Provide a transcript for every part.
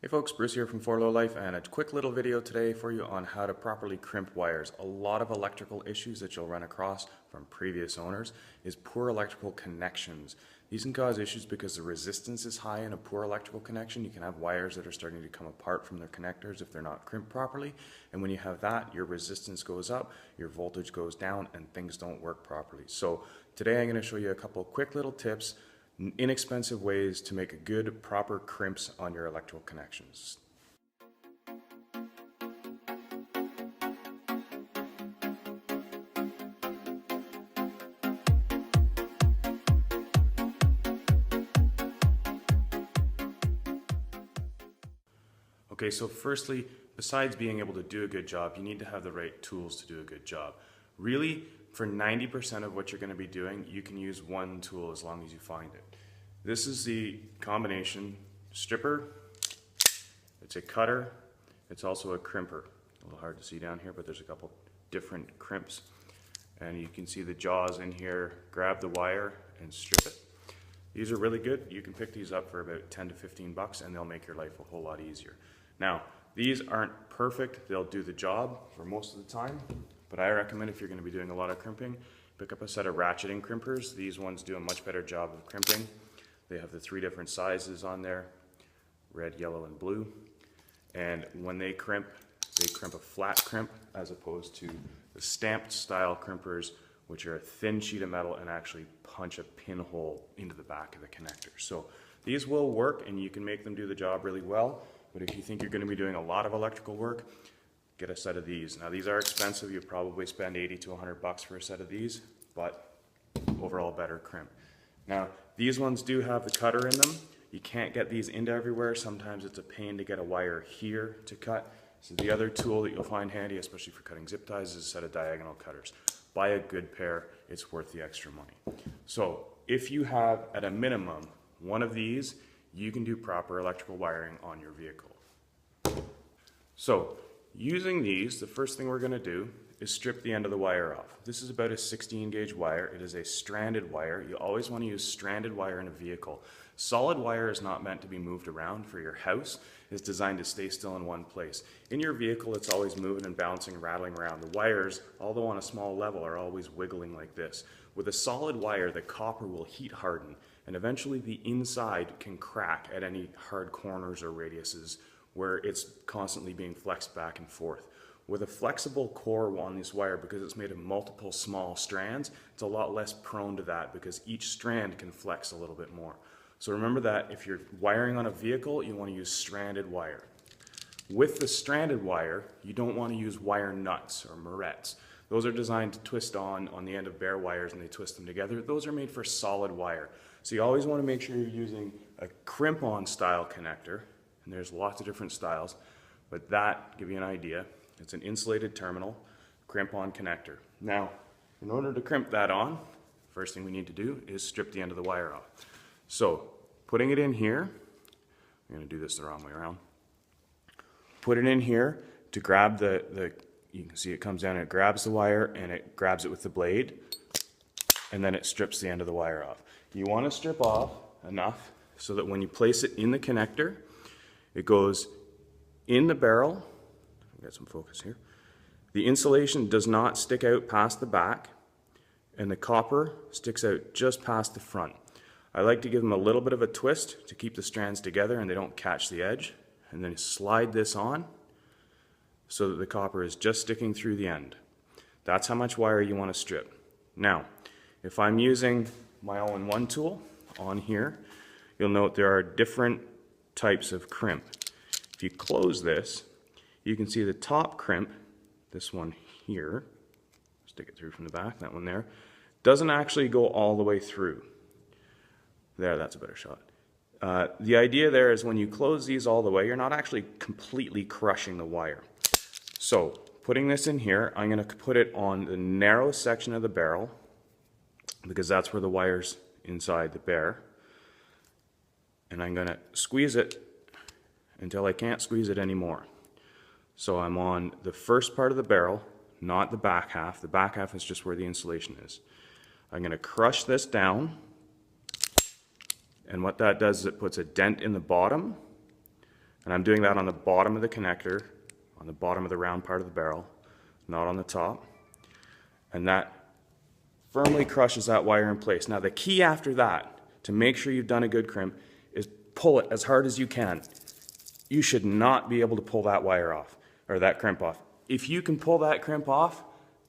Hey folks, Bruce here from 4LowLife, and a quick little video today for you on how to properly crimp wires. A lot of electrical issues that you'll run across from previous owners is poor electrical connections. These can cause issues because the resistance is high in a poor electrical connection. You can have wires that are starting to come apart from their connectors if they're not crimped properly, and when you have that, your resistance goes up, your voltage goes down, and things don't work properly. So today I'm going to show you a couple quick little tips, inexpensive ways to make a good proper crimps on your electrical connections. Okay, so firstly, besides being able to do a good job, you need to have the right tools to do a good job. Really, for 90% of what you're going to be doing, you can use one tool as long as you find it. This is the combination stripper, it's a cutter, it's also a crimper. A little hard to see down here, but there's a couple different crimps. And you can see the jaws in here. Grab the wire and strip it. These are really good. You can pick these up for about 10 to 15 bucks and they'll make your life a whole lot easier. Now, these aren't perfect. They'll do the job for most of the time, but I recommend if you're going to be doing a lot of crimping, pick up a set of ratcheting crimpers. These ones do a much better job of crimping. They have the 3 different sizes on there, red, yellow, and blue. And when they crimp a flat crimp as opposed to the stamped style crimpers, which are a thin sheet of metal and actually punch a pinhole into the back of the connector. So these will work and you can make them do the job really well. But if you think you're going to be doing a lot of electrical work, get a set of these. Now these are expensive. You'll probably spend 80 to 100 bucks for a set of these, but overall better crimp. Now these ones do have the cutter in them. You can't get these into everywhere. Sometimes it's a pain to get a wire here to cut. So the other tool that you'll find handy, especially for cutting zip ties, is a set of diagonal cutters. Buy a good pair. It's worth the extra money. So if you have at a minimum one of these, you can do proper electrical wiring on your vehicle. So using these, the first thing we're going to do is strip the end of the wire off. This is about a 16 gauge wire. It is a stranded wire. You always want to use stranded wire in a vehicle. Solid wire is not meant to be moved around for your house. It's designed to stay still in one place. In your vehicle, it's always moving and bouncing and rattling around. The wires, although on a small level, are always wiggling like this. With a solid wire, the copper will heat harden, and eventually the inside can crack at any hard corners or radiuses where it's constantly being flexed back and forth. With a flexible core on this wire, because it's made of multiple small strands, it's a lot less prone to that because each strand can flex a little bit more. So remember that if you're wiring on a vehicle, you want to use stranded wire. With the stranded wire, you don't want to use wire nuts or morettes. Those are designed to twist on the end of bare wires and they twist them together. Those are made for solid wire. So you always want to make sure you're using a crimp-on style connector, and there's lots of different styles, but that, give you an idea, it's an insulated terminal, crimp-on connector. Now, in order to crimp that on, first thing we need to do is strip the end of the wire off. So, putting it in here, I'm going to do this the wrong way around. Put it in here to grab you can see it comes down and it grabs the wire and it grabs it with the blade, and then it strips the end of the wire off. You want to strip off enough so that when you place it in the connector, it goes in the barrel. I've got some focus here. The insulation does not stick out past the back, and the copper sticks out just past the front. I like to give them a little bit of a twist to keep the strands together and they don't catch the edge, and then slide this on so that the copper is just sticking through the end. That's how much wire you want to strip. Now, if I'm using my all-in-one tool on here, you'll note there are different types of crimp. If you close this, you can see the top crimp, this one here, stick it through from the back, that one there, doesn't actually go all the way through. There, that's a better shot. The idea there is when you close these all the way, you're not actually completely crushing the wire. So, putting this in here, I'm going to put it on the narrow section of the barrel, because that's where the wire's inside the bear. And I'm going to squeeze it until I can't squeeze it anymore. So I'm on the first part of the barrel, not the back half. The back half is just where the insulation is. I'm going to crush this down, and what that does is it puts a dent in the bottom And I'm doing that on the bottom of the connector, on the bottom of the round part of the barrel, not on the top. And that firmly crushes that wire in place. Now the key after that, to make sure you've done a good crimp, is pull it as hard as you can. You should not be able to pull that wire off, or that crimp off. If you can pull that crimp off,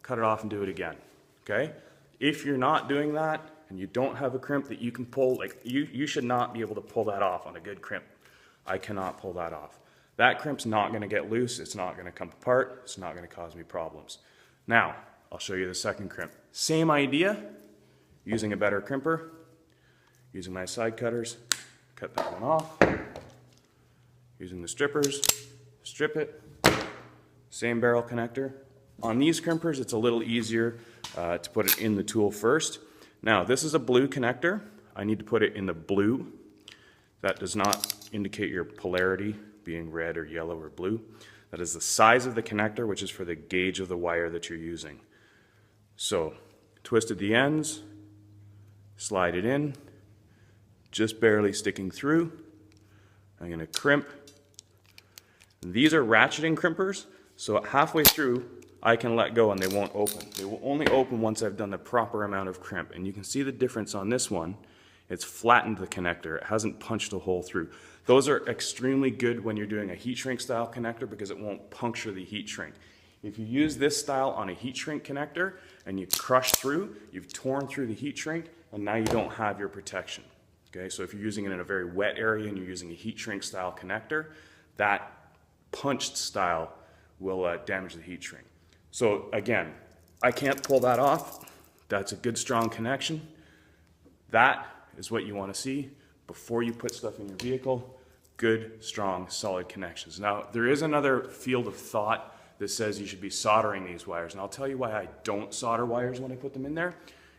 cut it off and do it again, okay? If you're not doing that, and you don't have a crimp that you can pull, like you should not be able to pull that off on a good crimp. I cannot pull that off. That crimp's not gonna get loose, it's not gonna come apart, it's not gonna cause me problems. Now, I'll show you the second crimp. Same idea, using a better crimper, using my side cutters, cut that one off. Using the strippers, strip it. Same barrel connector. On these crimpers, it's a little easier to put it in the tool first. Now, this is a blue connector. I need to put it in the blue. That does not indicate your polarity, being red or yellow or blue. That is the size of the connector, which is for the gauge of the wire that you're using. So, twisted the ends, slide it in, just barely sticking through. I'm going to crimp. These are ratcheting crimpers, so halfway through I can let go and they won't open. They will only open once I've done the proper amount of crimp. And you can see the difference on this one. It's flattened the connector. It hasn't punched a hole through. Those are extremely good when you're doing a heat shrink style connector because it won't puncture the heat shrink. If you use this style on a heat shrink connector and you crush through, you've torn through the heat shrink and now you don't have your protection. Okay, so if you're using it in a very wet area and you're using a heat shrink style connector, that punched style will damage the heat shrink. So again, I can't pull that off. That's a good strong connection. That is what you want to see before you put stuff in your vehicle. Good, strong, solid connections. Now, there is another field of thought that says you should be soldering these wires, and I'll tell you why I don't solder wires when I put them in there.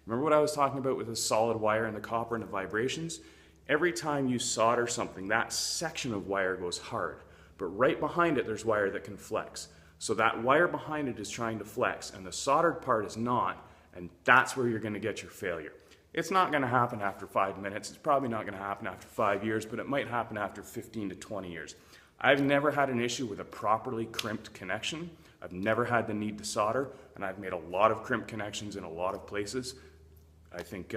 Remember what I was talking about with the solid wire and the copper and the vibrations? Every time you solder something, that section of wire goes hard, but right behind it there's wire that can flex. So that wire behind it is trying to flex, and the soldered part is not, and that's where you're going to get your failure. It's not going to happen after 5 minutes, it's probably not going to happen after 5 years, but it might happen after 15 to 20 years. I've never had an issue with a properly crimped connection. I've never had the need to solder, and I've made a lot of crimp connections in a lot of places. I think,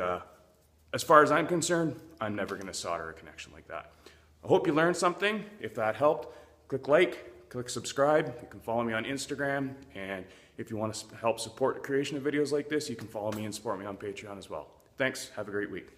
as far as I'm concerned, I'm never going to solder a connection like that. I hope you learned something. If that helped, click like, click subscribe. You can follow me on Instagram, and if you want to help support the creation of videos like this, you can follow me and support me on Patreon as well. Thanks. Have a great week.